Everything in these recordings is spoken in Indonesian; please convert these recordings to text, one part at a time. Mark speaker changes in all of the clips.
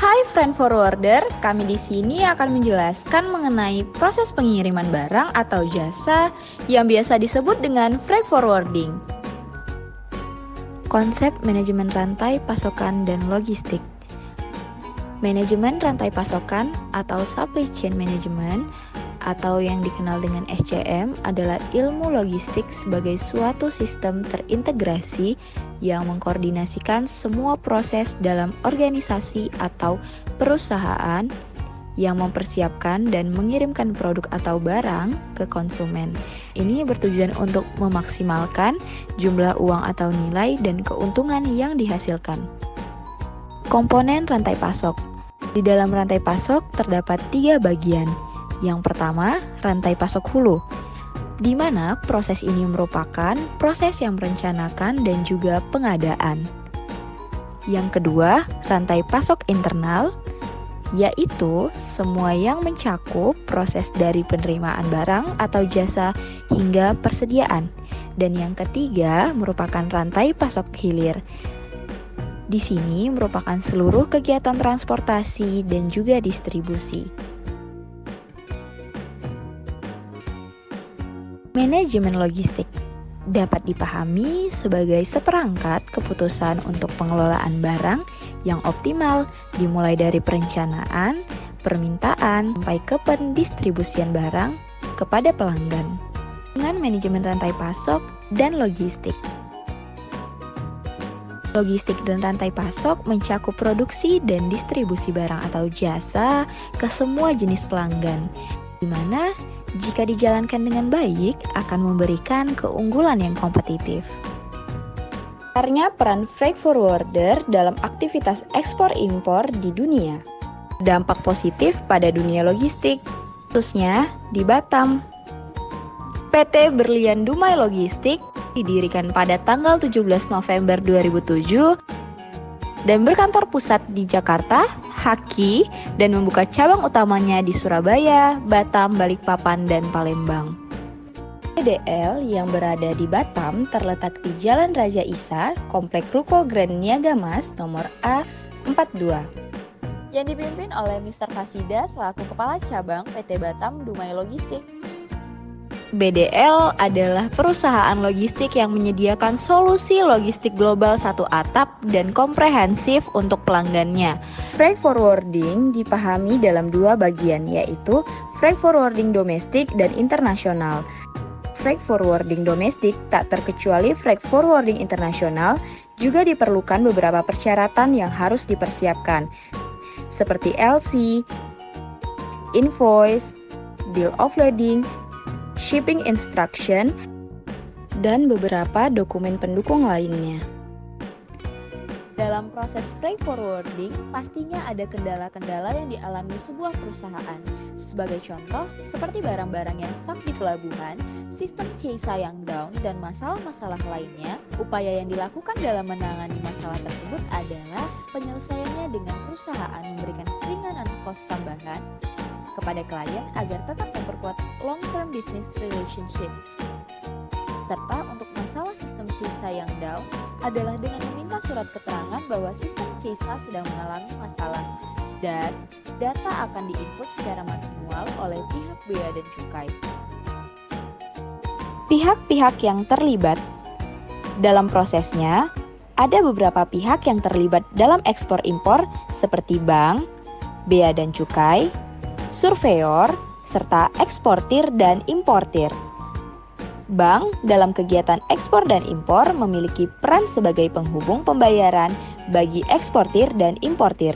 Speaker 1: Hai friend forwarder, kami di sini akan menjelaskan mengenai proses pengiriman barang atau jasa yang biasa disebut dengan freight forwarding. Konsep manajemen rantai pasokan dan logistik. Manajemen rantai pasokan atau supply chain management atau yang dikenal dengan SCM adalah ilmu logistik sebagai suatu sistem terintegrasi yang mengkoordinasikan semua proses dalam organisasi atau perusahaan yang mempersiapkan dan mengirimkan produk atau barang ke konsumen. Ini bertujuan untuk memaksimalkan jumlah uang atau nilai dan keuntungan yang dihasilkan. Komponen rantai pasok. Di dalam rantai pasok terdapat 3 bagian. Yang pertama, rantai pasok hulu, di mana proses ini merupakan proses yang merencanakan dan juga pengadaan. Yang kedua, rantai pasok internal, yaitu semua yang mencakup proses dari penerimaan barang atau jasa hingga persediaan. Dan yang ketiga merupakan rantai pasok hilir. Di sini merupakan seluruh kegiatan transportasi dan juga distribusi. Manajemen logistik dapat dipahami sebagai seperangkat keputusan untuk pengelolaan barang yang optimal, dimulai dari perencanaan, permintaan, sampai ke pendistribusian barang kepada pelanggan. Dengan manajemen rantai pasok dan logistik. Logistik dan rantai pasok mencakup produksi dan distribusi barang atau jasa ke semua jenis pelanggan, di mana jika dijalankan dengan baik akan memberikan keunggulan yang kompetitif. Besarnya peran freight forwarder dalam aktivitas ekspor-impor di dunia. Dampak positif pada dunia logistik, khususnya di Batam. PT Berlian Dumai Logistik didirikan pada tanggal 17 November 2007 dan berkantor pusat di Jakarta, Haki, dan membuka cabang utamanya di Surabaya, Batam, Balikpapan, dan Palembang. PDL yang berada di Batam terletak di Jalan Raja Isa, Komplek Ruko Grand Niaga Mas, nomor A42. Yang dipimpin oleh Mr. Fasida selaku Kepala Cabang PT Batam Dumai Logistik. BDL adalah perusahaan logistik yang menyediakan solusi logistik global satu atap dan komprehensif untuk pelanggannya. Freight forwarding dipahami dalam 2 bagian, yaitu freight forwarding domestik dan internasional. Freight forwarding domestik tak terkecuali freight forwarding internasional juga diperlukan beberapa persyaratan yang harus dipersiapkan, seperti LC, invoice, bill of lading, shipping instruction, dan beberapa dokumen pendukung lainnya. Dalam proses freight forwarding, pastinya ada kendala-kendala yang dialami sebuah perusahaan. Sebagai contoh, seperti barang-barang yang stuck di pelabuhan, sistem CISA yang down, dan masalah-masalah lainnya. Upaya yang dilakukan dalam menangani masalah tersebut adalah penyelesaiannya dengan perusahaan memberikan keringanan kos tambahan kepada klien agar tetap memperkuat long-term business relationship. Serta untuk masalah sistem CISA yang down adalah dengan meminta surat keterangan bahwa sistem CISA sedang mengalami masalah dan data akan diinput secara manual oleh pihak bea dan cukai. Pihak-pihak yang terlibat dalam prosesnya, ada beberapa pihak yang terlibat dalam ekspor-impor seperti bank, bea dan cukai, surveyor, serta eksportir dan importir. Bank dalam kegiatan ekspor dan impor memiliki peran sebagai penghubung pembayaran bagi eksportir dan importir.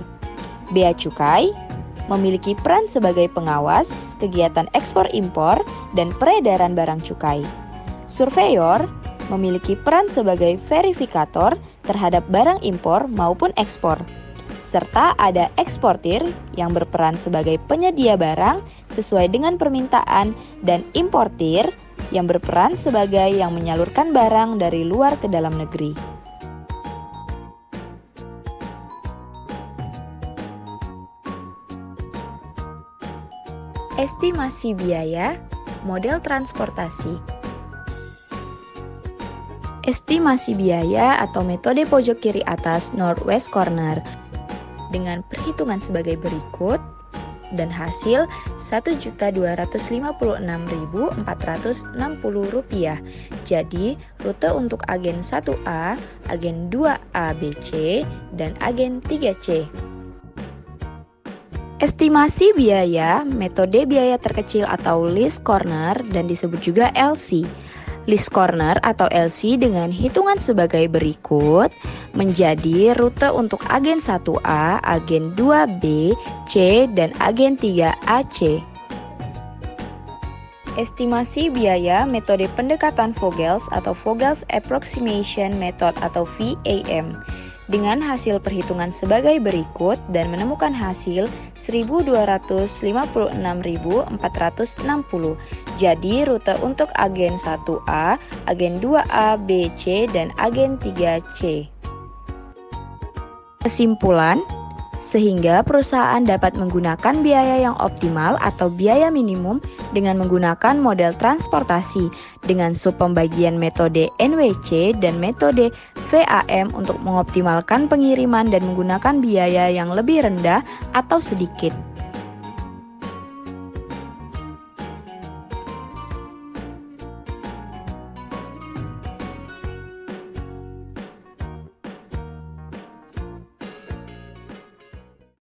Speaker 1: Bea cukai memiliki peran sebagai pengawas kegiatan ekspor impor dan peredaran barang cukai. Surveyor memiliki peran sebagai verifikator terhadap barang impor maupun ekspor. Serta ada eksportir yang berperan sebagai penyedia barang sesuai dengan permintaan dan importir yang berperan sebagai yang menyalurkan barang dari luar ke dalam negeri. Estimasi biaya, model transportasi. Estimasi biaya atau metode pojok kiri atas northwest corner dengan perhitungan sebagai berikut dan hasil Rp1.256.460. Jadi, rute untuk agen 1A, agen 2A BC, dan agen 3C. Estimasi biaya, metode biaya terkecil atau least corner dan disebut juga LC. Least corner atau LC dengan hitungan sebagai berikut menjadi rute untuk agen 1A, agen 2B, C, dan agen 3AC. Estimasi biaya metode pendekatan Vogels atau Vogels Approximation Method atau VAM dengan hasil perhitungan sebagai berikut dan menemukan hasil Rp1.256.460. Jadi rute untuk agen 1A, agen 2A, B, C, dan agen 3C. Kesimpulan, sehingga perusahaan dapat menggunakan biaya yang optimal atau biaya minimum dengan menggunakan model transportasi dengan subpembagian metode NWC dan metode VAM untuk mengoptimalkan pengiriman dan menggunakan biaya yang lebih rendah atau sedikit.